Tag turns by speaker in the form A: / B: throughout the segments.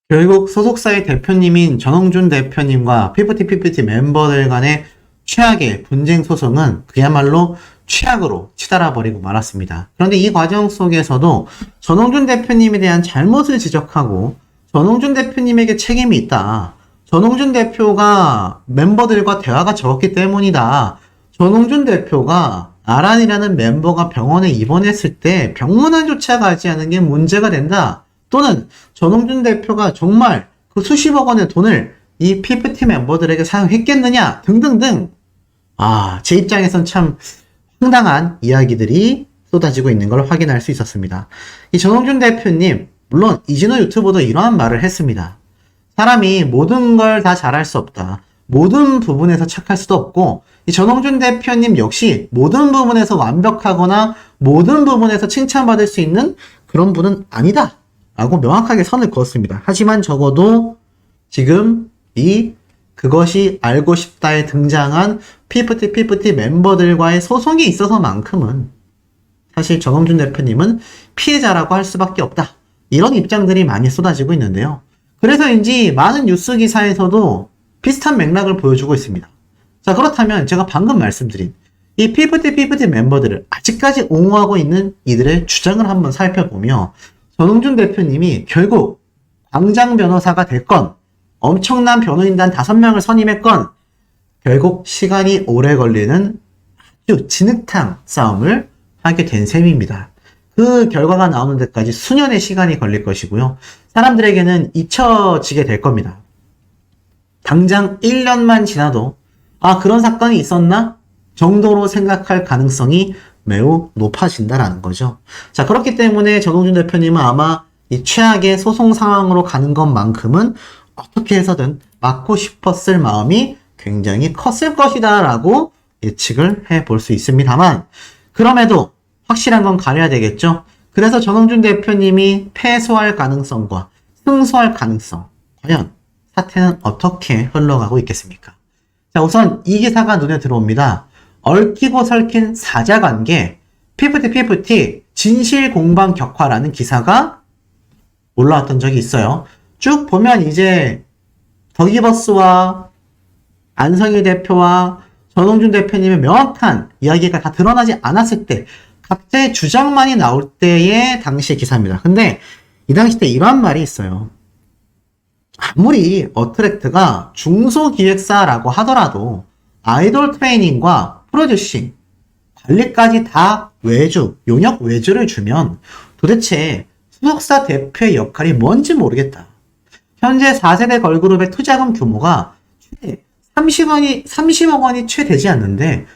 A: 결국 소속사의 대표님인 전홍준 대표님과 피프티 멤버들 간의 최악의 분쟁 소송은 그야말로 최악으로 치달아버리고 말았습니다. 그런데 이 과정 속에서도 전홍준 대표님에 대한 잘못을 지적하고 전홍준 대표님에게 책임이 있다. 전홍준 대표가 멤버들과 대화가 적었기 때문이다. 전홍준 대표가 아란이라는 멤버가 병원에 입원했을 때 병문안조차 가지 않은 게 문제가 된다. 또는 전홍준 대표가 정말 그 수십억 원의 돈을 이 피프티 멤버들에게 사용했겠느냐 등등등. 제 입장에선 참 황당한 이야기들이 쏟아지고 있는 걸 확인할 수 있었습니다. 이 전홍준 대표님, 물론 이진호 유튜버도 이러한 말을 했습니다. 사람이 모든 걸 다 잘할 수 없다. 모든 부분에서 착할 수도 없고, 이 전홍준 대표님 역시 모든 부분에서 완벽하거나 모든 부분에서 칭찬받을 수 있는 그런 분은 아니다. 라고 명확하게 선을 그었습니다. 하지만 적어도 지금 그것이 알고 싶다에 등장한 피프티 멤버들과의 소송이 있어서만큼은 사실 전홍준 대표님은 피해자라고 할 수밖에 없다. 이런 입장들이 많이 쏟아지고 있는데요. 그래서인지 많은 뉴스 기사에서도 비슷한 맥락을 보여주고 있습니다. 자, 그렇다면 제가 방금 말씀드린 이 피프티 멤버들을 아직까지 옹호하고 있는 이들의 주장을 한번 살펴보며 전홍준 대표님이 결국 광장 변호사가 됐건 엄청난 변호인단 5명을 선임했건 결국 시간이 오래 걸리는 아주 진흙탕 싸움을 하게 된 셈입니다. 그 결과가 나오는 데까지 수년의 시간이 걸릴 것이고요. 사람들에게는 잊혀지게 될 겁니다. 당장 1년만 지나도 그런 사건이 있었나? 정도로 생각할 가능성이 매우 높아진다라는 거죠. 자, 그렇기 때문에 전홍준 대표님은 아마 이 최악의 소송 상황으로 가는 것만큼은 어떻게 해서든 막고 싶었을 마음이 굉장히 컸을 것이다 라고 예측을 해볼 수 있습니다만, 그럼에도 확실한 건 가려야 되겠죠. 그래서 전홍준 대표님이 패소할 가능성과 승소할 가능성, 과연 사태는 어떻게 흘러가고 있겠습니까? 자, 우선 이 기사가 눈에 들어옵니다. 얽히고 설킨 사자관계, 피프티 진실 공방 격화라는 기사가 올라왔던 적이 있어요. 쭉 보면 이제 더기버스와 안성일 대표와 전홍준 대표님의 명확한 이야기가 다 드러나지 않았을 때 각자의 주장만이 나올 때의 당시의 기사입니다. 근데 이 당시 때 이러한 말이 있어요. 아무리 어트랙트가 중소기획사라고 하더라도 아이돌 트레이닝과 프로듀싱, 관리까지 다 용역 외주를 주면 도대체 소속사 대표의 역할이 뭔지 모르겠다. 현재 4세대 걸그룹의 투자금 규모가 최대 30억 원이 채 되지 않는데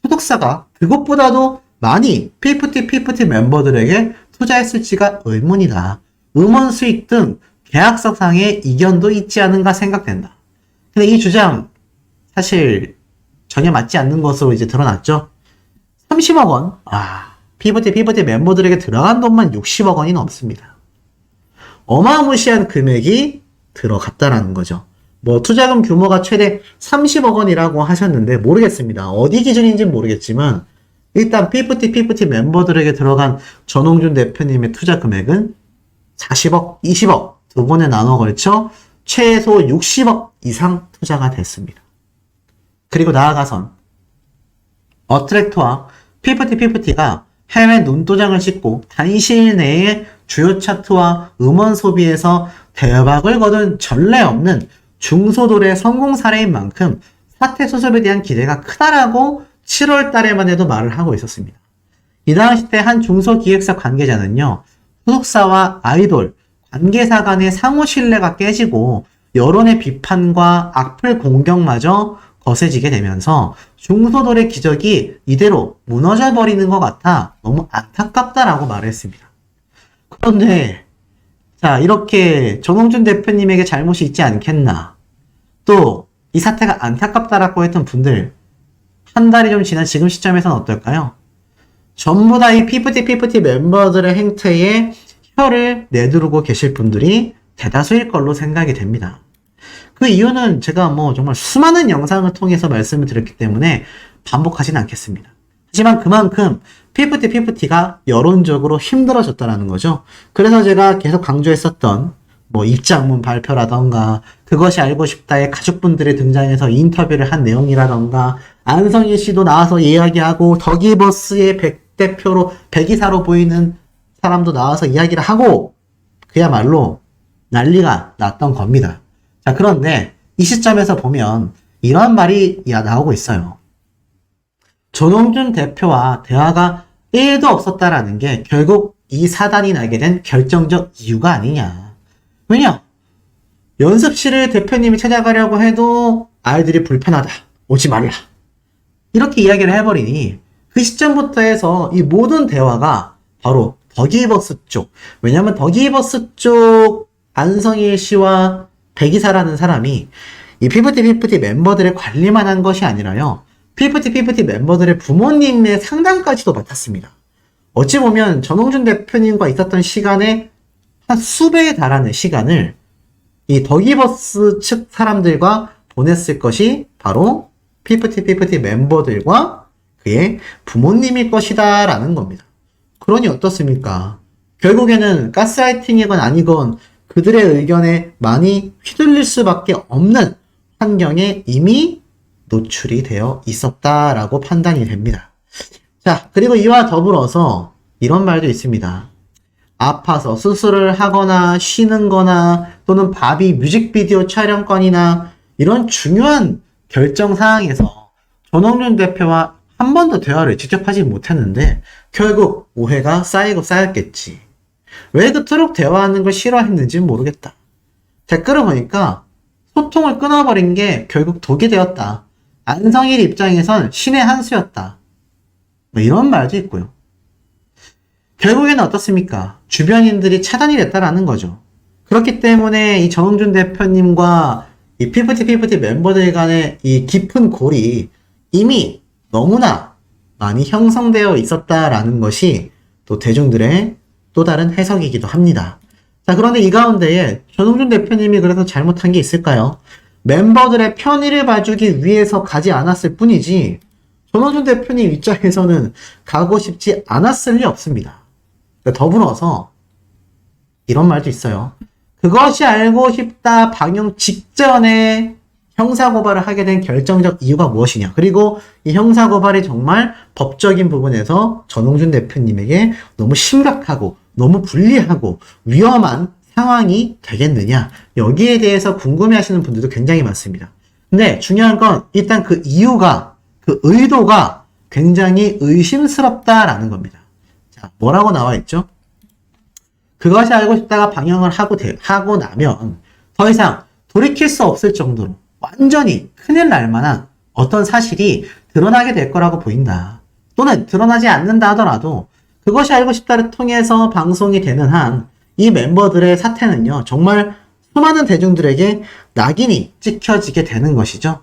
A: 소속사가 그것보다도 많이 피프티 멤버들에게 투자했을지가 의문이다. 음원 수익 등 계약서상의 이견도 있지 않은가 생각된다. 근데 이 주장 사실 전혀 맞지 않는 것으로 이제 드러났죠. 30억 원. 피프티 멤버들에게 들어간 돈만 60억 원이 넘습니다. 어마무시한 금액이 들어갔다라는 거죠. 투자금 규모가 최대 30억 원이라고 하셨는데 모르겠습니다. 어디 기준인지 모르겠지만 일단 피프티 멤버들에게 들어간 전홍준 대표님의 투자 금액은 40억, 20억 두 번에 나눠 걸쳐 최소 60억 이상 투자가 됐습니다. 그리고 나아가선 어트랙트와 피프티가 해외 눈도장을 찍고 단시일 내에 주요 차트와 음원 소비에서 대박을 거둔 전례 없는 중소돌의 성공 사례인 만큼 사태 수습에 대한 기대가 크다라고 7월 달에만 해도 말을 하고 있었습니다. 이 당시 때 한 중소기획사 관계자는요, 소속사와 아이돌, 관계사 간의 상호 신뢰가 깨지고 여론의 비판과 악플 공격마저 거세지게 되면서 중소돌의 기적이 이대로 무너져 버리는 것 같아 너무 안타깝다라고 말했습니다. 그런데 이렇게 전홍준 대표님에게 잘못이 있지 않겠나, 또 이 사태가 안타깝다라고 했던 분들 한 달이 좀 지난 지금 시점에서는 어떨까요? 전부 다 이 피프티 멤버들의 행태에 혀를 내두르고 계실 분들이 대다수일 걸로 생각이 됩니다. 그 이유는 제가 정말 수많은 영상을 통해서 말씀을 드렸기 때문에 반복하진 않겠습니다. 하지만 그만큼 피프티가 여론적으로 힘들어졌다는 거죠. 그래서 제가 계속 강조했었던 뭐 입장문 발표라던가 그것이 알고 싶다의 가족분들이 등장해서 인터뷰를 한 내용이라던가 안성일 씨도 나와서 이야기하고 덕이버스의 백 대표로 백이사로 보이는 사람도 나와서 이야기를 하고 그야말로 난리가 났던 겁니다. 자, 그런데 이 시점에서 보면 이런 말이 나오고 있어요. 전홍준 대표와 대화가 1도 없었다라는 게 결국 이 사단이 나게 된 결정적 이유가 아니냐. 왜냐? 연습실을 대표님이 찾아가려고 해도 아이들이 불편하다. 오지 말라. 이렇게 이야기를 해버리니 그 시점부터 해서 이 모든 대화가 바로 덕이버스 쪽. 왜냐면 덕이버스 쪽 안성일 씨와 백이사라는 사람이 이 피프티 멤버들의 관리만 한 것이 아니라요. 피프티 멤버들의 부모님의 상담까지도 맡았습니다. 어찌 보면 전홍준 대표님과 있었던 시간의 한 수배에 달하는 시간을 이 덕이버스 측 사람들과 보냈을 것이 바로 피프티 멤버들과 그의 부모님일 것이다 라는 겁니다. 그러니 어떻습니까? 결국에는 가스라이팅이건 아니건 그들의 의견에 많이 휘둘릴 수밖에 없는 환경에 이미 노출이 되어 있었다라고 판단이 됩니다. 자, 그리고 이와 더불어서 이런 말도 있습니다. 아파서 수술을 하거나 쉬는 거나 또는 바비 뮤직비디오 촬영권이나 이런 중요한 결정 사항에서 전홍준 대표와 한 번도 대화를 직접 하지 못했는데 결국 오해가 쌓이고 쌓였겠지. 왜 그토록 대화하는 걸 싫어했는지 모르겠다. 댓글을 보니까 소통을 끊어버린 게 결국 독이 되었다. 안성일 입장에선 신의 한 수였다. 뭐 이런 말도 있고요. 결국에는 어떻습니까? 주변인들이 차단이 됐다라는 거죠. 그렇기 때문에 이 전홍준 대표님과 이 피프티 멤버들 간의 이 깊은 골이 이미 너무나 많이 형성되어 있었다라는 것이 또 대중들의 또 다른 해석이기도 합니다. 자, 그런데 이 가운데에 전홍준 대표님이 그래서 잘못한 게 있을까요? 멤버들의 편의를 봐주기 위해서 가지 않았을 뿐이지 전홍준 대표님 입장에서는 가고 싶지 않았을 리 없습니다. 더불어서 이런 말도 있어요. 그것이 알고 싶다 방영 직전에 형사고발을 하게 된 결정적 이유가 무엇이냐. 그리고 이 형사고발이 정말 법적인 부분에서 전홍준 대표님에게 너무 심각하고 너무 불리하고 위험한 상황이 되겠느냐. 여기에 대해서 궁금해하시는 분들도 굉장히 많습니다. 근데 중요한 건 일단 그 이유가, 그 의도가 굉장히 의심스럽다라는 겁니다. 자, 뭐라고 나와 있죠? 그것이 알고 싶다가 방영을 하고 나면 더 이상 돌이킬 수 없을 정도로 완전히 큰일 날 만한 어떤 사실이 드러나게 될 거라고 보인다. 또는 드러나지 않는다 하더라도 그것이 알고 싶다를 통해서 방송이 되는 한 이 멤버들의 사태는요, 정말 수많은 대중들에게 낙인이 찍혀지게 되는 것이죠.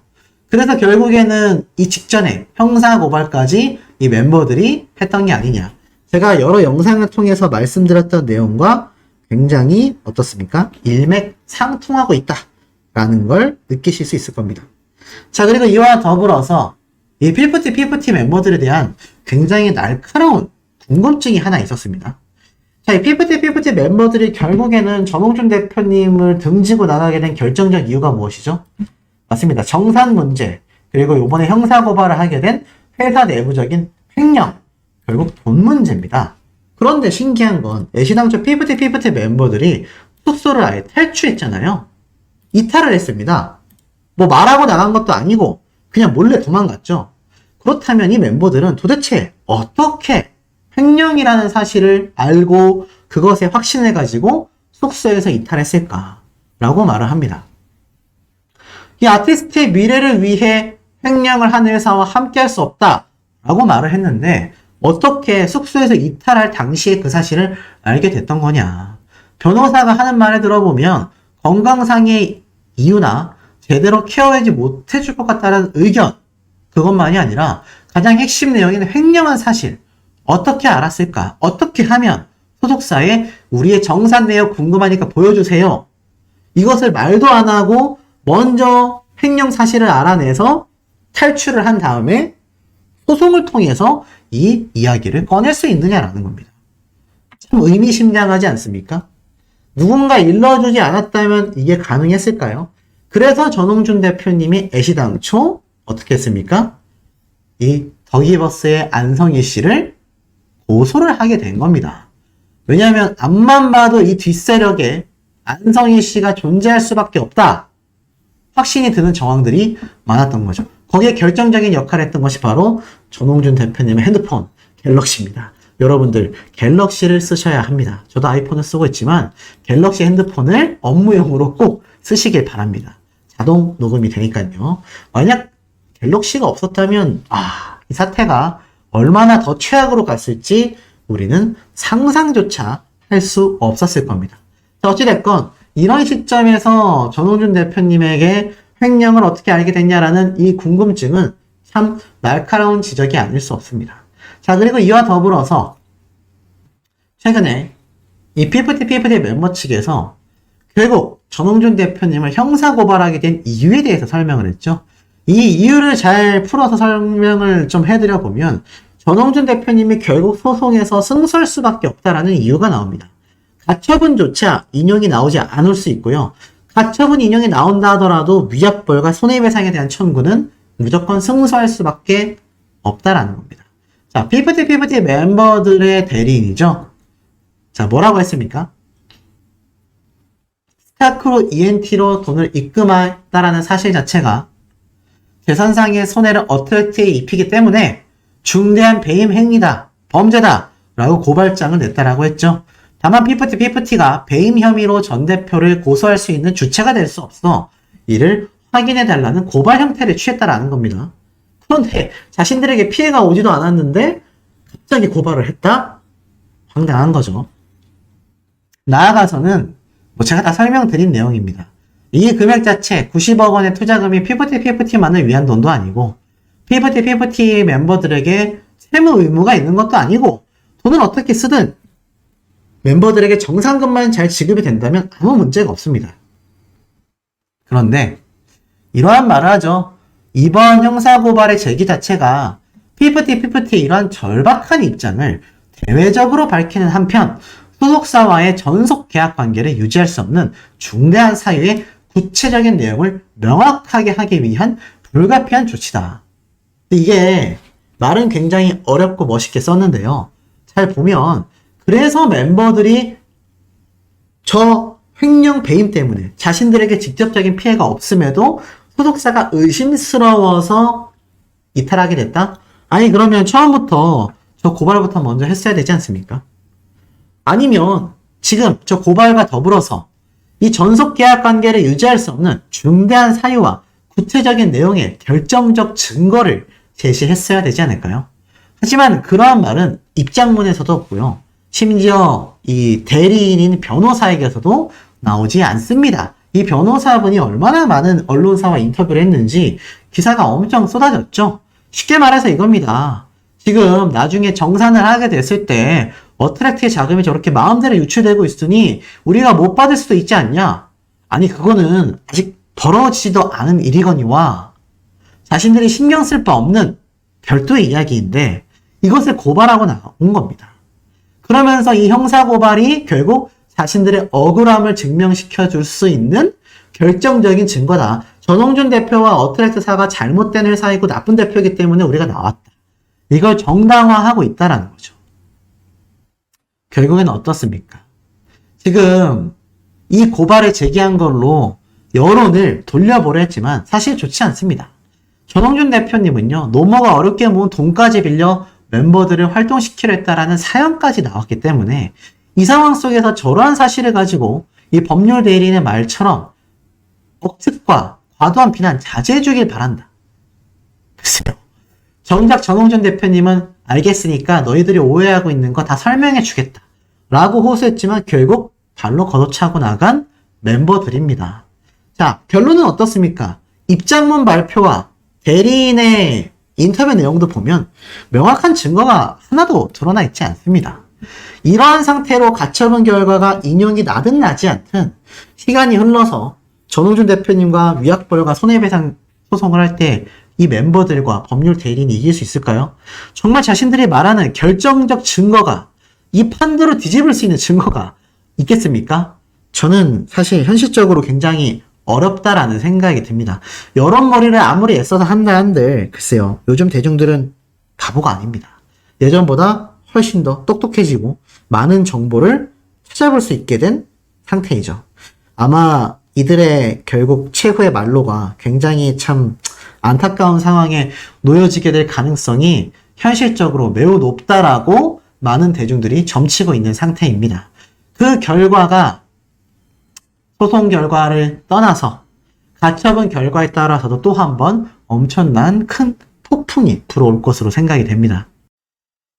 A: 그래서 결국에는 이 직전에 형사고발까지 이 멤버들이 했던 게 아니냐. 제가 여러 영상을 통해서 말씀드렸던 내용과 굉장히 어떻습니까? 일맥상통하고 있다라는 걸 느끼실 수 있을 겁니다. 자, 그리고 이와 더불어서 이 피프티 멤버들에 대한 굉장히 날카로운 궁금증이 하나 있었습니다. 자, 이 피프티 멤버들이 결국에는 전홍준 대표님을 등지고 나가게 된 결정적 이유가 무엇이죠? 맞습니다. 정산 문제, 그리고 이번에 형사고발을 하게 된 회사 내부적인 횡령, 결국 돈 문제입니다. 그런데 신기한 건 애시당초 피프티 멤버들이 숙소를 아예 탈출했잖아요. 이탈을 했습니다. 뭐 말하고 나간 것도 아니고 그냥 몰래 도망갔죠. 그렇다면 이 멤버들은 도대체 어떻게 횡령이라는 사실을 알고 그것에 확신해가지고 숙소에서 이탈했을까라고 말을 합니다. 이 아티스트의 미래를 위해 횡령을 하는 회사와 함께할 수 없다라고 말을 했는데 어떻게 숙소에서 이탈할 당시에 그 사실을 알게 됐던 거냐. 변호사가 하는 말에 들어보면 건강상의 이유나 제대로 케어하지 못해줄 것 같다는 의견, 그것만이 아니라 가장 핵심 내용인 횡령한 사실, 어떻게 알았을까? 어떻게 하면 소속사에 우리의 정산 내역 궁금하니까 보여주세요. 이것을 말도 안 하고 먼저 횡령 사실을 알아내서 탈출을 한 다음에 소송을 통해서 이 이야기를 꺼낼 수 있느냐라는 겁니다. 참 의미심장하지 않습니까? 누군가 일러주지 않았다면 이게 가능했을까요? 그래서 전홍준 대표님이 애시당초 어떻게 했습니까? 이 더기버스의 안성희 씨를 고소를 하게 된 겁니다. 왜냐하면 앞만 봐도 이 뒷세력에 안성희 씨가 존재할 수밖에 없다. 확신이 드는 정황들이 많았던 거죠. 거기에 결정적인 역할을 했던 것이 바로 전홍준 대표님의 핸드폰 갤럭시입니다. 여러분들 갤럭시를 쓰셔야 합니다. 저도 아이폰을 쓰고 있지만 갤럭시 핸드폰을 업무용으로 꼭 쓰시길 바랍니다. 자동 녹음이 되니까요. 만약 갤럭시가 없었다면 이 사태가 얼마나 더 최악으로 갔을지 우리는 상상조차 할 수 없었을 겁니다. 자, 어찌됐건 이런 시점에서 전홍준 대표님에게 횡령을 어떻게 알게 됐냐라는 이 궁금증은 참 날카로운 지적이 아닐 수 없습니다. 자, 그리고 이와 더불어서 최근에 이 피프티 멤버 측에서 결국 전홍준 대표님을 형사고발하게 된 이유에 대해서 설명을 했죠. 이 이유를 잘 풀어서 설명을 좀 해드려 보면 전홍준 대표님이 결국 소송에서 승소할 수밖에 없다라는 이유가 나옵니다. 가처분조차 인용이 나오지 않을 수 있고요. 가처분 인용이 나온다 하더라도 위약벌과 손해배상에 대한 청구는 무조건 승소할 수밖에 없다라는 겁니다. 자, 피프티 멤버들의 대리인이죠. 자, 뭐라고 했습니까? 스타크로 ENT로 돈을 입금했다라는 사실 자체가 재산상의 손해를 어트랙트에 입히기 때문에 중대한 배임 행위다, 범죄다 라고 고발장을 냈다라고 했죠. 다만 피프티가 배임 혐의로 전 대표를 고소할 수 있는 주체가 될 수 없어 이를 확인해달라는 고발 형태를 취했다라는 겁니다. 그런데 자신들에게 피해가 오지도 않았는데 갑자기 고발을 했다? 황당한 거죠. 나아가서는 제가 다 설명드린 내용입니다. 이 금액 자체 90억 원의 투자금이 피프티만을 위한 돈도 아니고 피프티 멤버들에게 세무 의무가 있는 것도 아니고 돈을 어떻게 쓰든 멤버들에게 정상금만 잘 지급이 된다면 아무 문제가 없습니다. 그런데 이러한 말을 하죠. 이번 형사고발의 제기 자체가 피프티의 이러한 절박한 입장을 대외적으로 밝히는 한편 소속사와의 전속 계약 관계를 유지할 수 없는 중대한 사유의 구체적인 내용을 명확하게 하기 위한 불가피한 조치다. 이게 말은 굉장히 어렵고 멋있게 썼는데요. 잘 보면 그래서 멤버들이 저 횡령 배임 때문에 자신들에게 직접적인 피해가 없음에도 소속사가 의심스러워서 이탈하게 됐다? 아니 그러면 처음부터 저 고발부터 먼저 했어야 되지 않습니까? 아니면 지금 저 고발과 더불어서 이 전속 계약 관계를 유지할 수 없는 중대한 사유와 구체적인 내용의 결정적 증거를 제시했어야 되지 않을까요? 하지만 그러한 말은 입장문에서도 없고요. 심지어 이 대리인인 변호사에게서도 나오지 않습니다. 이 변호사분이 얼마나 많은 언론사와 인터뷰를 했는지 기사가 엄청 쏟아졌죠. 쉽게 말해서 이겁니다. 지금 나중에 정산을 하게 됐을 때 어트랙트의 자금이 저렇게 마음대로 유출되고 있으니 우리가 못 받을 수도 있지 않냐? 아니 그거는 아직 벌어지지도 않은 일이거니와 자신들이 신경 쓸 바 없는 별도의 이야기인데 이것을 고발하고 나온 겁니다. 그러면서 이 형사고발이 결국 자신들의 억울함을 증명시켜 줄 수 있는 결정적인 증거다. 전홍준 대표와 어트랙트사가 잘못된 회사이고 나쁜 대표이기 때문에 우리가 나왔다. 이걸 정당화하고 있다라는 거죠. 결국엔 어떻습니까? 지금 이 고발을 제기한 걸로 여론을 돌려보려 했지만 사실 좋지 않습니다. 전홍준 대표님은요, 노모가 어렵게 모은 돈까지 빌려 멤버들을 활동시키려 했다라는 사연까지 나왔기 때문에 이 상황 속에서 저러한 사실을 가지고 이 법률 대리인의 말처럼 억측과 과도한 비난 자제해 주길 바란다. 글쎄요. 정작 전홍준 대표님은 알겠으니까 너희들이 오해하고 있는 거 다 설명해 주겠다. 라고 호소했지만 결국 발로 걷어차고 나간 멤버들입니다. 자, 결론은 어떻습니까? 입장문 발표와 대리인의 인터뷰 내용도 보면 명확한 증거가 하나도 드러나 있지 않습니다. 이러한 상태로 가처분 결과가 인용이 나든 나지 않든 시간이 흘러서 전홍준 대표님과 위약벌과 손해배상 소송을 할 때 이 멤버들과 법률 대리인이 이길 수 있을까요? 정말 자신들이 말하는 결정적 증거가 이 판도를 뒤집을 수 있는 증거가 있겠습니까? 저는 사실 현실적으로 굉장히 어렵다라는 생각이 듭니다. 여러 머리를 아무리 애써서 한다 한들 글쎄요. 요즘 대중들은 바보가 아닙니다. 예전보다 훨씬 더 똑똑해지고 많은 정보를 찾아볼 수 있게 된 상태이죠. 아마 이들의 결국 최후의 말로가 굉장히 참 안타까운 상황에 놓여지게 될 가능성이 현실적으로 매우 높다라고 많은 대중들이 점치고 있는 상태입니다. 그 결과가 소송 결과를 떠나서 가처분 결과에 따라서도 또 한 번 엄청난 큰 폭풍이 불어올 것으로 생각이 됩니다.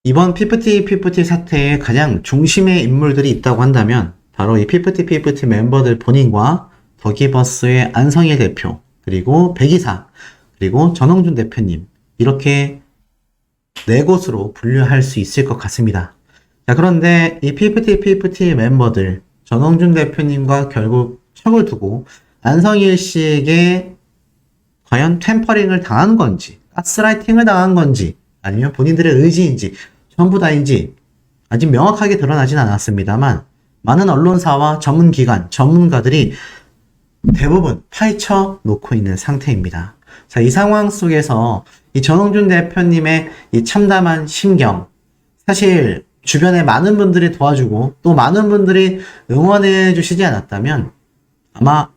A: 이번 피프티 사태의 가장 중심의 인물들이 있다고 한다면 바로 이 피프티 멤버들 본인과 더기버스의 안성일 대표, 그리고 백이사, 그리고 전홍준 대표님, 이렇게 네 곳으로 분류할 수 있을 것 같습니다. 자, 그런데 이 피프티 멤버들, 전홍준 대표님과 결국 척을 두고 안성일 씨에게 과연 템퍼링을 당한 건지, 가스라이팅을 당한 건지, 아니면 본인들의 의지인지, 전부 다인지 아직 명확하게 드러나진 않았습니다만 많은 언론사와 전문기관, 전문가들이 대부분 파헤쳐 놓고 있는 상태입니다. 자, 이 상황 속에서 이 전홍준 대표님의 이 참담한 심경, 사실 주변에 많은 분들이 도와주고 또 많은 분들이 응원해 주시지 않았다면 아마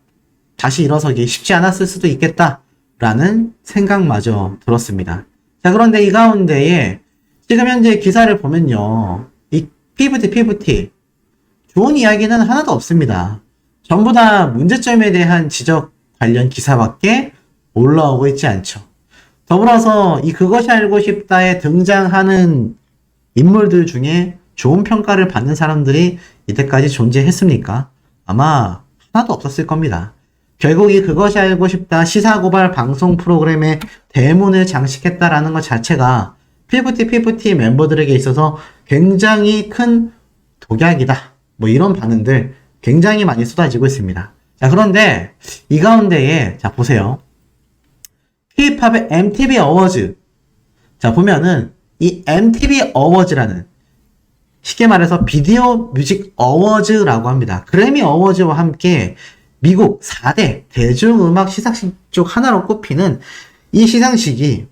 A: 다시 일어서기 쉽지 않았을 수도 있겠다라는 생각마저 들었습니다. 자, 그런데 이 가운데에 지금 현재 기사를 보면요, 이 피프티 좋은 이야기는 하나도 없습니다. 전부 다 문제점에 대한 지적 관련 기사밖에 올라오고 있지 않죠. 더불어서 이 그것이 알고 싶다에 등장하는 인물들 중에 좋은 평가를 받는 사람들이 이때까지 존재했습니까? 아마 하나도 없었을 겁니다. 결국 이 그것이 알고 싶다 시사고발 방송 프로그램에 대문을 장식했다라는 것 자체가 피프티 멤버들에게 있어서 굉장히 큰 독약이다. 뭐 이런 반응들 굉장히 많이 쏟아지고 있습니다. 자, 그런데 이 가운데에 자 보세요. K-팝의 MTV 어워즈. 자, 보면은 이 MTV 어워즈라는 쉽게 말해서 비디오 뮤직 어워즈라고 합니다. 그래미 어워즈와 함께 미국 4대 대중음악 시상식 중 하나로 꼽히는 이 시상식이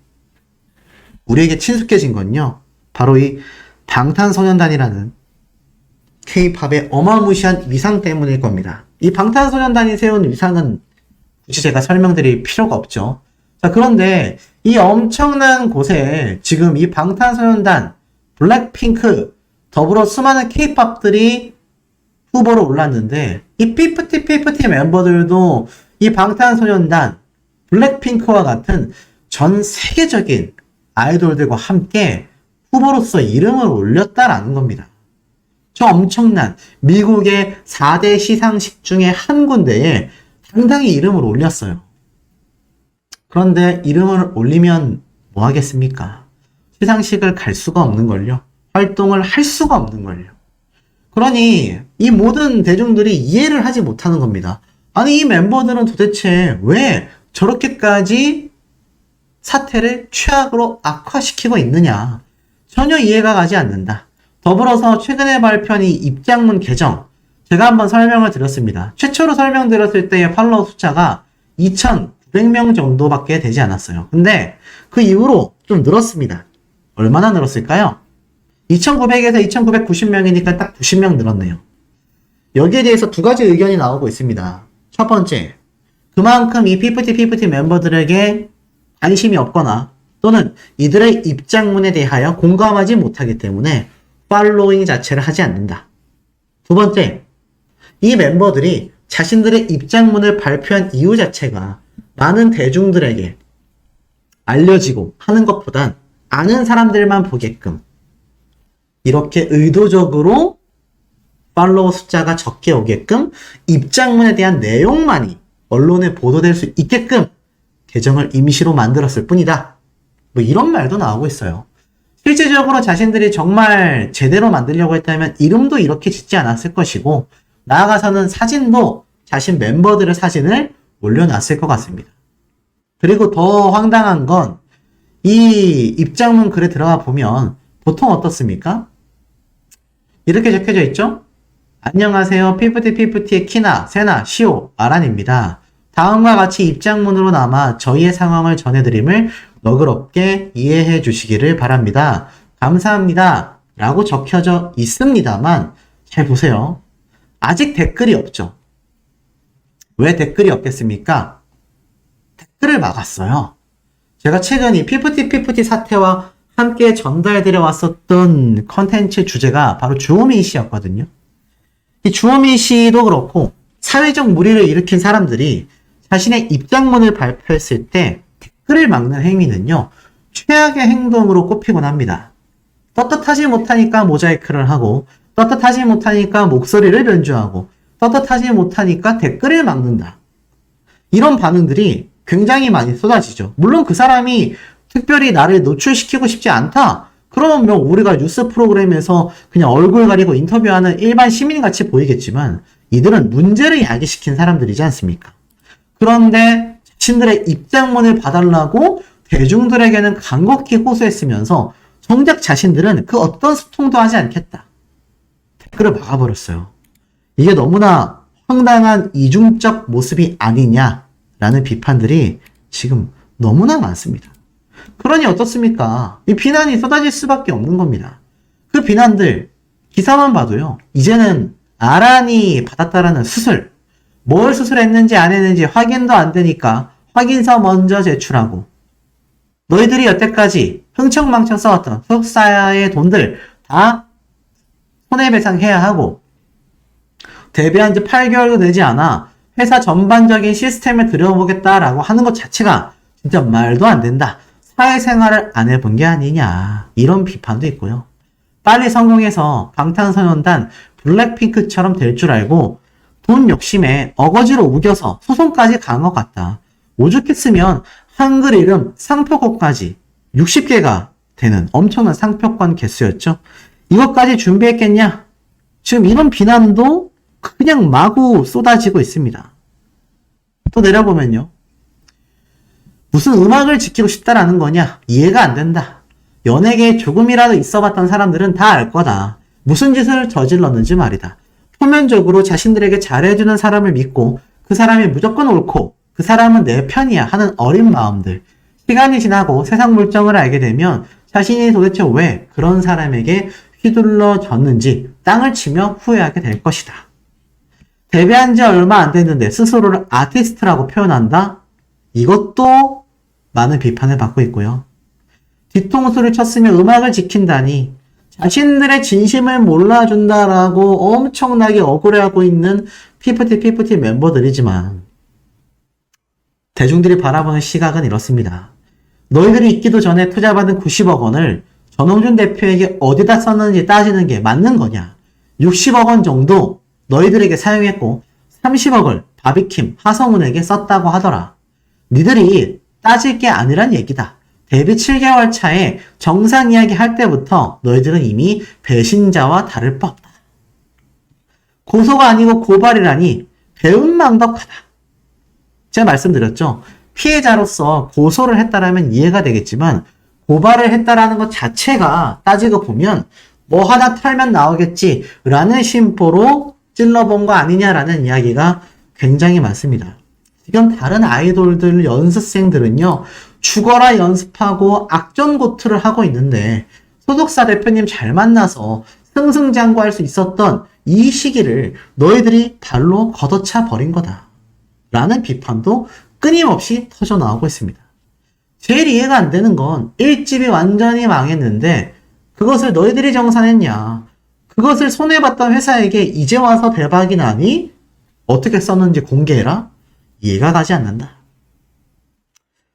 A: 우리에게 친숙해진 건요, 바로 이 방탄소년단이라는 K-팝의 어마무시한 위상 때문일 겁니다. 이 방탄소년단이 세운 위상은 굳이 제가 설명드릴 필요가 없죠. 자, 그런데 이 엄청난 곳에 지금 이 방탄소년단, 블랙핑크, 더불어 수많은 K-팝들이 후보로 올랐는데 이 피프티 멤버들도 이 방탄소년단, 블랙핑크와 같은 전 세계적인 아이돌들과 함께 후보로서 이름을 올렸다라는 겁니다. 저 엄청난 미국의 4대 시상식 중에 한 군데에 당당히 이름을 올렸어요. 그런데 이름을 올리면 뭐 하겠습니까? 시상식을 갈 수가 없는걸요. 활동을 할 수가 없는걸요. 그러니 이 모든 대중들이 이해를 하지 못하는 겁니다. 아니, 이 멤버들은 도대체 왜 저렇게까지 사태를 최악으로 악화시키고 있느냐. 전혀 이해가 가지 않는다. 더불어서 최근에 발표한 이 입장문 개정, 제가 한번 설명을 드렸습니다. 최초로 설명드렸을 때의 팔로워 숫자가 2,900명 정도밖에 되지 않았어요. 근데 그 이후로 좀 늘었습니다. 얼마나 늘었을까요? 2,900에서 2,990명이니까 딱 90명 늘었네요. 여기에 대해서 두 가지 의견이 나오고 있습니다. 첫 번째, 그만큼 이 피프티 멤버들에게 관심이 없거나 또는 이들의 입장문에 대하여 공감하지 못하기 때문에 팔로잉 자체를 하지 않는다. 두 번째, 이 멤버들이 자신들의 입장문을 발표한 이유 자체가 많은 대중들에게 알려지고 하는 것보단 아는 사람들만 보게끔 이렇게 의도적으로 팔로워 숫자가 적게 오게끔 입장문에 대한 내용만이 언론에 보도될 수 있게끔 계정을 임시로 만들었을 뿐이다. 뭐 이런 말도 나오고 있어요. 실질적으로 자신들이 정말 제대로 만들려고 했다면 이름도 이렇게 짓지 않았을 것이고 나아가서는 사진도 자신 멤버들의 사진을 올려놨을 것 같습니다. 그리고 더 황당한 건 이 입장문 글에 들어가 보면 보통 어떻습니까? 이렇게 적혀져 있죠? 안녕하세요. 피프티피프티의 키나, 세나, 시오, 아란입니다. 다음과 같이 입장문으로 남아 저희의 상황을 전해드림을 너그럽게 이해해 주시기를 바랍니다. 감사합니다. 라고 적혀져 있습니다만, 잘 보세요. 아직 댓글이 없죠. 왜 댓글이 없겠습니까? 댓글을 막았어요. 제가 최근 이 피프티 사태와 함께 전달드려 왔었던 컨텐츠 주제가 바로 주호민 씨였거든요. 이 주호민 씨도 그렇고 사회적 물의를 일으킨 사람들이 자신의 입장문을 발표했을 때 댓글을 막는 행위는요, 최악의 행동으로 꼽히곤 합니다. 떳떳하지 못하니까 모자이크를 하고, 떳떳하지 못하니까 목소리를 변조하고, 떳떳하지 못하니까 댓글을 막는다. 이런 반응들이 굉장히 많이 쏟아지죠. 물론 그 사람이 특별히 나를 노출시키고 싶지 않다. 그러면 뭐 우리가 뉴스 프로그램에서 그냥 얼굴 가리고 인터뷰하는 일반 시민같이 보이겠지만 이들은 문제를 야기시킨 사람들이지 않습니까? 그런데 자신들의 입장문을 봐달라고 대중들에게는 간곡히 호소했으면서 정작 자신들은 그 어떤 소통도 하지 않겠다. 댓글을 막아버렸어요. 이게 너무나 황당한 이중적 모습이 아니냐라는 비판들이 지금 너무나 많습니다. 그러니 어떻습니까? 이 비난이 쏟아질 수밖에 없는 겁니다. 그 비난들 기사만 봐도요. 이제는 아란이 받았다라는 수술, 뭘 수술했는지 안 했는지 확인도 안 되니까 확인서 먼저 제출하고, 너희들이 여태까지 흥청망청 써왔던 소속사의 돈들 다 손해배상해야 하고, 데뷔한 지 8개월도 되지 않아 회사 전반적인 시스템을 들여보겠다라고 하는 것 자체가 진짜 말도 안 된다. 사회생활을 안 해본 게 아니냐. 이런 비판도 있고요. 빨리 성공해서 방탄소년단 블랙핑크처럼 될 줄 알고 돈 욕심에 어거지로 우겨서 소송까지 간 것 같다. 오죽했으면 한글 이름 상표권까지 60개가 되는 엄청난 상표권 개수였죠. 이것까지 준비했겠냐? 지금 이런 비난도 그냥 마구 쏟아지고 있습니다. 또 내려보면요. 무슨 음악을 지키고 싶다라는 거냐? 이해가 안 된다. 연예계에 조금이라도 있어봤던 사람들은 다 알 거다. 무슨 짓을 저질렀는지 말이다. 표면적으로 자신들에게 잘해주는 사람을 믿고 그 사람이 무조건 옳고 그 사람은 내 편이야 하는 어린 마음들. 시간이 지나고 세상 물정을 알게 되면 자신이 도대체 왜 그런 사람에게 휘둘러졌는지 땅을 치며 후회하게 될 것이다. 데뷔한 지 얼마 안 됐는데 스스로를 아티스트라고 표현한다? 이것도 많은 비판을 받고 있고요. 뒤통수를 쳤으며 음악을 지킨다니 자신들의 진심을 몰라준다라고 엄청나게 억울해하고 있는 피프티 멤버들이지만 대중들이 바라보는 시각은 이렇습니다. 너희들이 있기도 전에 투자받은 90억 원을 전홍준 대표에게 어디다 썼는지 따지는 게 맞는 거냐? 60억 원 정도 너희들에게 사용했고 30억을 바비킴, 하성운에게 썼다고 하더라. 니들이 따질 게 아니란 얘기다. 데뷔 7개월 차에 정상 이야기 할 때부터 너희들은 이미 배신자와 다를 바 없다. 고소가 아니고 고발이라니 배은망덕하다. 제가 말씀드렸죠. 피해자로서 고소를 했다라면 이해가 되겠지만 고발을 했다라는 것 자체가 따지고 보면 뭐 하나 털면 나오겠지라는 심보로 찔러본 거 아니냐라는 이야기가 굉장히 많습니다. 지금 다른 아이돌들 연습생들은요. 죽어라 연습하고 악전고투를 하고 있는데 소속사 대표님 잘 만나서 승승장구할 수 있었던 이 시기를 너희들이 발로 걷어차 버린 거다. 라는 비판도 끊임없이 터져나오고 있습니다. 제일 이해가 안 되는 건 1집이 완전히 망했는데 그것을 너희들이 정산했냐. 그것을 손해봤던 회사에게 이제 와서 대박이 나니 어떻게 썼는지 공개해라? 이해가 가지 않는다.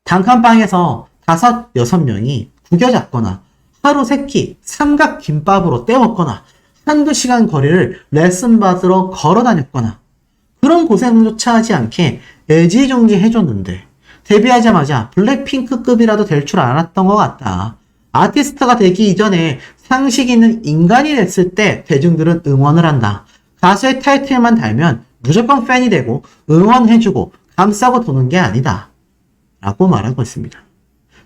A: 단칸방에서 5, 6명이 구겨잡거나 하루 3끼 삼각김밥으로 때웠거나 한두 시간 거리를 레슨 받으러 걸어다녔거나 그런 고생조차 하지 않게 애지중지 해줬는데 데뷔하자마자 블랙핑크급이라도 될 줄 알았던 것 같다. 아티스트가 되기 이전에 상식 있는 인간이 됐을 때 대중들은 응원을 한다. 가수의 타이틀만 달면 무조건 팬이 되고 응원해주고 감싸고 도는 게 아니다. 라고 말하고 있습니다.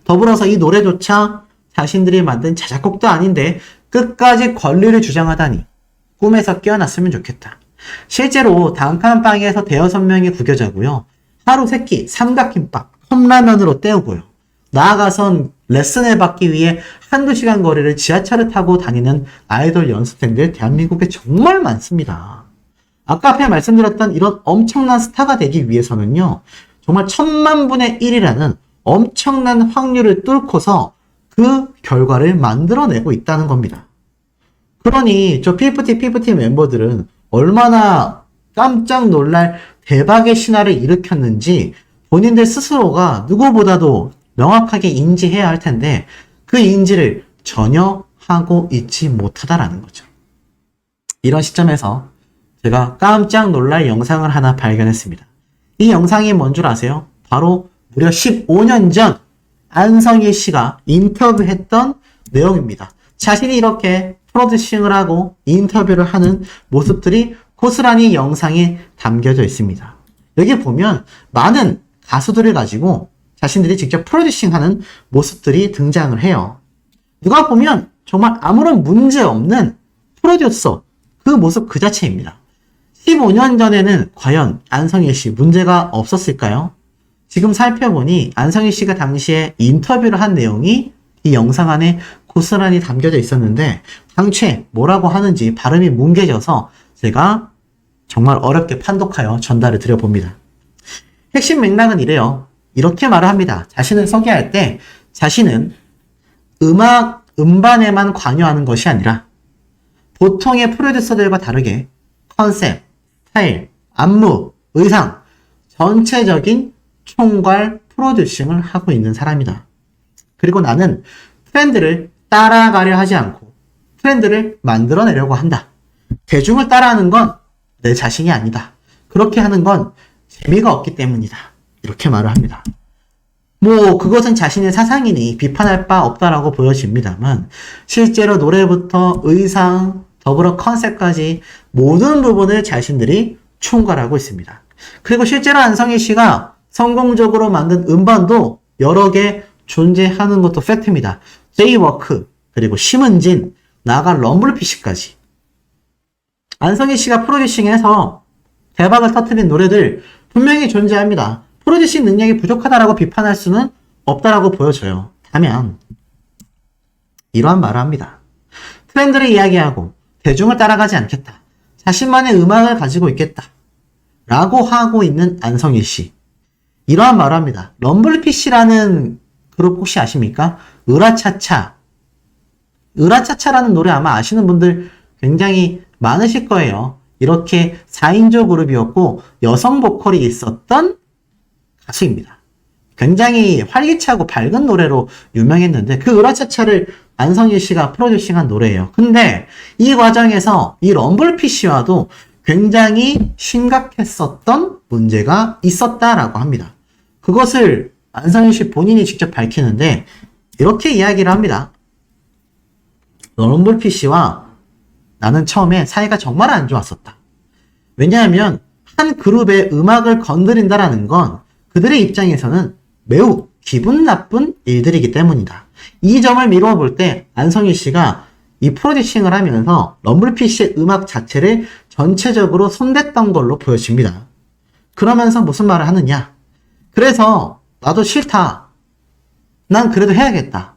A: 더불어서 이 노래조차 자신들이 만든 자작곡도 아닌데 끝까지 권리를 주장하다니 꿈에서 깨어났으면 좋겠다. 실제로 단칸방에서 대여섯 명이 구겨자고요. 하루 세끼 삼각김밥, 컵라면으로 때우고요. 나아가선 레슨을 받기 위해 한두 시간 거리를 지하철을 타고 다니는 아이돌 연습생들 대한민국에 정말 많습니다. 아까 앞에 말씀드렸던 이런 엄청난 스타가 되기 위해서는요. 정말 1000만분의 1이라는 엄청난 확률을 뚫고서 그 결과를 만들어내고 있다는 겁니다. 그러니 저 피프티 멤버들은 얼마나 깜짝 놀랄 대박의 신화를 일으켰는지 본인들 스스로가 누구보다도 명확하게 인지해야 할 텐데 그 인지를 전혀 하고 있지 못하다라는 거죠. 이런 시점에서 제가 깜짝 놀랄 영상을 하나 발견했습니다. 이 영상이 뭔 줄 아세요? 바로 무려 15년 전 안성일 씨가 인터뷰했던 내용입니다. 자신이 이렇게 프로듀싱을 하고 인터뷰를 하는 모습들이 고스란히 영상에 담겨져 있습니다. 여기 보면 많은 가수들을 가지고 자신들이 직접 프로듀싱하는 모습들이 등장을 해요. 누가 보면 정말 아무런 문제 없는 프로듀서 그 모습 그 자체입니다. 15년 전에는 과연 안성일 씨 문제가 없었을까요? 지금 살펴보니 안성일 씨가 당시에 인터뷰를 한 내용이 이 영상 안에 고스란히 담겨져 있었는데 당최 뭐라고 하는지 발음이 뭉개져서 제가 정말 어렵게 판독하여 전달을 드려봅니다. 핵심 맥락은 이래요. 이렇게 말을 합니다. 자신을 소개할 때 자신은 음반에만 관여하는 것이 아니라 보통의 프로듀서들과 다르게 컨셉, 스타일, 안무, 의상, 전체적인 총괄 프로듀싱을 하고 있는 사람이다. 그리고 나는 트렌드를 따라가려 하지 않고 트렌드를 만들어내려고 한다. 대중을 따라하는 건 내 자신이 아니다. 그렇게 하는 건 재미가 없기 때문이다. 이렇게 말을 합니다. 그것은 자신의 사상이니 비판할 바 없다라고 보여집니다만 실제로 노래부터 의상, 더불어 컨셉까지 모든 부분을 자신들이 총괄하고 있습니다. 그리고 실제로 안성일 씨가 성공적으로 만든 음반도 여러 개 존재하는 것도 팩트입니다. 제이워크, 그리고 심은진, 나아가 럼블피쉬까지. 안성일 씨가 프로듀싱해서 대박을 터뜨린 노래들 분명히 존재합니다. 프로듀싱 능력이 부족하다라고 비판할 수는 없다라고 보여져요. 다만 이러한 말을 합니다. 트렌드를 이야기하고 대중을 따라가지 않겠다. 자신만의 음악을 가지고 있겠다. 라고 하고 있는 안성일 씨. 이러한 말을 합니다. 럼블피쉬라는 그룹 혹시 아십니까? 으라차차라는 노래 아마 아시는 분들 굉장히 많으실 거예요. 이렇게 4인조 그룹이었고 여성 보컬이 있었던 가수입니다. 굉장히 활기차고 밝은 노래로 유명했는데 그 으라차차를 안성일 씨가 프로듀싱한 노래예요. 근데 이 과정에서 이 럼블피쉬와도 굉장히 심각했었던 문제가 있었다라고 합니다. 그것을 안성일 씨 본인이 직접 밝히는데 이렇게 이야기를 합니다. 럼블피쉬와 나는 처음에 사이가 정말 안 좋았었다. 왜냐하면 한 그룹의 음악을 건드린다라는 건 그들의 입장에서는 매우 기분 나쁜 일들이기 때문이다. 이 점을 미루어 볼 때 안성일 씨가 이 프로듀싱을 하면서 럼블피쉬의 음악 자체를 전체적으로 손댔던 걸로 보여집니다. 그러면서 무슨 말을 하느냐? 그래서 나도 싫다. 난 그래도 해야겠다.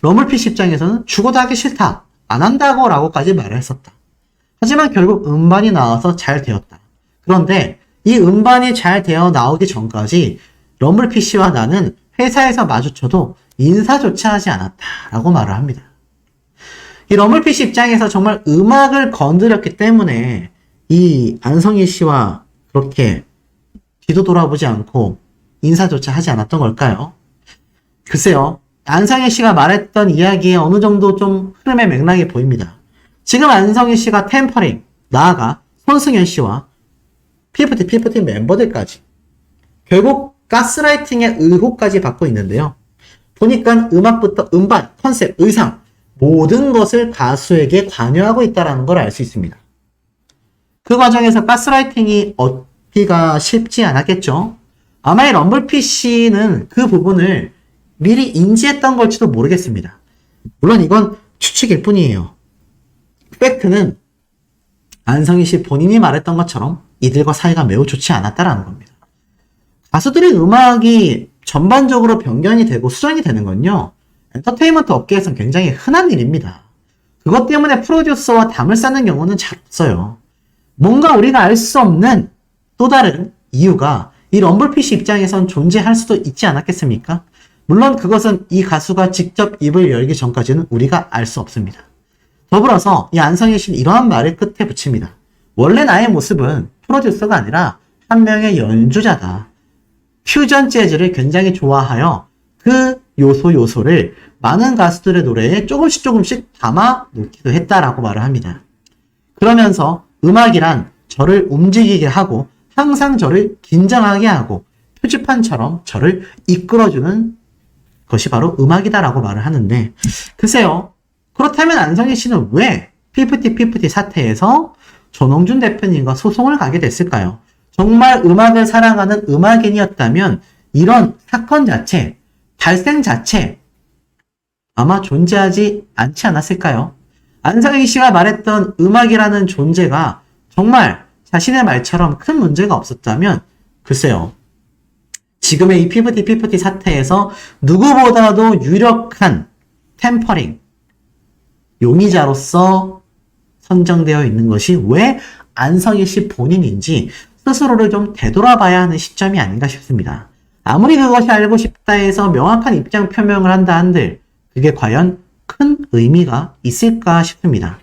A: 럼블피쉬 입장에서는 죽어도 하기 싫다. 안 한다고 라고까지 말을 했었다. 하지만 결국 음반이 나와서 잘 되었다. 그런데 이 음반이 잘 되어 나오기 전까지 럼블피쉬와 나는 회사에서 마주쳐도 인사조차 하지 않았다 라고 말을 합니다. 이 럼블피쉬 입장에서 정말 음악을 건드렸기 때문에 이 안성일 씨와 그렇게 뒤도 돌아보지 않고 인사조차 하지 않았던 걸까요? 글쎄요. 안성일 씨가 말했던 이야기에 어느 정도 좀 흐름의 맥락이 보입니다. 지금 안성일 씨가 템퍼링, 나아가 손승연 씨와 피프티 멤버들까지 결국 가스라이팅의 의혹까지 받고 있는데요. 보니까 음악부터 음반, 컨셉, 의상 모든 것을 가수에게 관여하고 있다는 걸 알 수 있습니다. 그 과정에서 가스라이팅이 얻기가 쉽지 않았겠죠. 아마 이 럼블피쉬는 그 부분을 미리 인지했던 걸지도 모르겠습니다. 물론 이건 추측일 뿐이에요. 팩트는 안성희 씨 본인이 말했던 것처럼 이들과 사이가 매우 좋지 않았다라는 겁니다. 가수들의 음악이 전반적으로 변경이 되고 수정이 되는 건요, 엔터테인먼트 업계에서는 굉장히 흔한 일입니다. 그것 때문에 프로듀서와 담을 쌓는 경우는 잘 없어요. 뭔가 우리가 알 수 없는 또 다른 이유가 이 럼블피쉬 입장에선 존재할 수도 있지 않았겠습니까? 물론 그것은 이 가수가 직접 입을 열기 전까지는 우리가 알 수 없습니다. 더불어서 이 안성희 씨는 이러한 말을 끝에 붙입니다. 원래 나의 모습은 프로듀서가 아니라 한 명의 연주자다. 퓨전 재즈를 굉장히 좋아하여 그 요소를 많은 가수들의 노래에 조금씩 담아 놓기도 했다라고 말을 합니다. 그러면서 음악이란 저를 움직이게 하고 항상 저를 긴장하게 하고 표지판처럼 저를 이끌어주는 것이 바로 음악이다라고 말을 하는데, 글쎄요. 그렇다면 안성희 씨는 왜 피프티 사태에서 전홍준 대표님과 소송을 가게 됐을까요? 정말 음악을 사랑하는 음악인이었다면 이런 사건 자체, 발생 자체 아마 존재하지 않지 않았을까요? 안성희 씨가 말했던 음악이라는 존재가 정말 자신의 말처럼 큰 문제가 없었다면 글쎄요. 지금의 이 피프티 사태에서 누구보다도 유력한 템퍼링 용의자로서 선정되어 있는 것이 왜 안성희 씨 본인인지 스스로를 좀 되돌아봐야 하는 시점이 아닌가 싶습니다. 아무리 그것이 알고 싶다 해서 명확한 입장 표명을 한다 한들 그게 과연 큰 의미가 있을까 싶습니다.